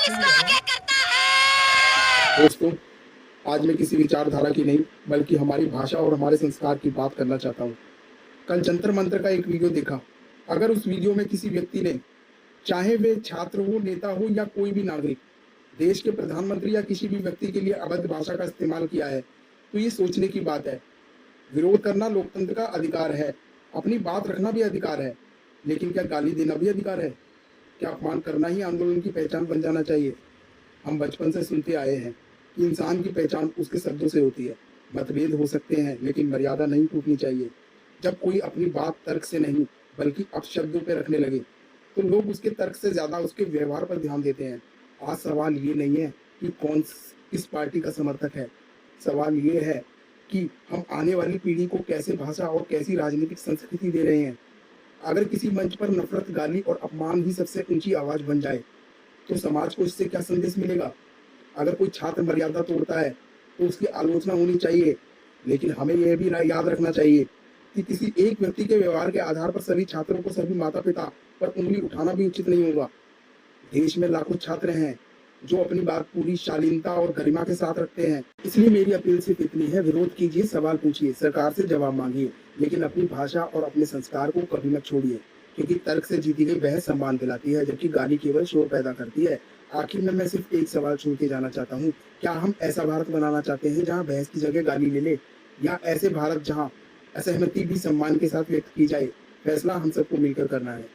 इसको आगे करता है। दोस्तों, आज मैं किसी विचारधारा की नहीं बल्कि हमारी भाषा और हमारे संस्कार की बात करना चाहता हूँ। कल जंतर मंतर का एक वीडियो देखा। अगर उस वीडियो में किसी व्यक्ति ने, चाहे वे छात्र हो, नेता हो या कोई भी नागरिक, देश के प्रधानमंत्री या किसी भी व्यक्ति के लिए अभद्र भाषा का इस्तेमाल किया है, तो ये सोचने की बात है। विरोध करना लोकतंत्र का अधिकार है, अपनी बात रखना भी अधिकार है, लेकिन क्या गाली देना भी अधिकार है? क्या अपमान करना ही आंदोलन की पहचान बन जाना चाहिए? हम बचपन से सुनते आए हैं कि इंसान की पहचान उसके शब्दों से होती है। मतभेद हो सकते हैं, लेकिन मर्यादा नहीं टूटनी चाहिए। जब कोई अपनी बात तर्क से नहीं बल्कि अपशब्दों पे रखने लगे, तो लोग उसके तर्क से ज्यादा उसके व्यवहार पर ध्यान देते हैं। आज सवाल ये नहीं है कि कौन किस पार्टी का समर्थक है, सवाल ये है कि हम आने वाली पीढ़ी को कैसे भाषा और कैसी राजनीतिक संस्कृति दे रहे हैं। अगर किसी मंच पर नफरत, गाली और अपमान ही सबसे ऊंची आवाज बन जाए, तो समाज को इससे क्या संदेश मिलेगा? अगर कोई छात्र मर्यादा तोड़ता है तो उसकी आलोचना होनी चाहिए, लेकिन हमें यह भी याद रखना चाहिए कि किसी एक व्यक्ति के व्यवहार के आधार पर सभी छात्रों को, सभी माता पिता पर उंगली उठाना भी उचित नहीं होगा। देश में लाखों छात्र हैं जो अपनी बात पूरी शालीनता और गरिमा के साथ रखते हैं। इसलिए मेरी अपील सिर्फ इतनी है, विरोध कीजिए, सवाल पूछिए, सरकार से जवाब मांगिए, लेकिन अपनी भाषा और अपने संस्कार को कभी मत छोड़िए, क्योंकि तर्क से जीती गई बहस सम्मान दिलाती है, जबकि गाली केवल शोर पैदा करती है। आखिर में मैं सिर्फ एक सवाल छोड़ के जाना चाहता हूँ, क्या हम ऐसा भारत बनाना चाहते हैं जहाँ बहस की जगह गाली ले ले, या ऐसे भारत जहाँ असहमति भी सम्मान के साथ व्यक्त की जाए? फैसला हम सबको मिलकर करना है।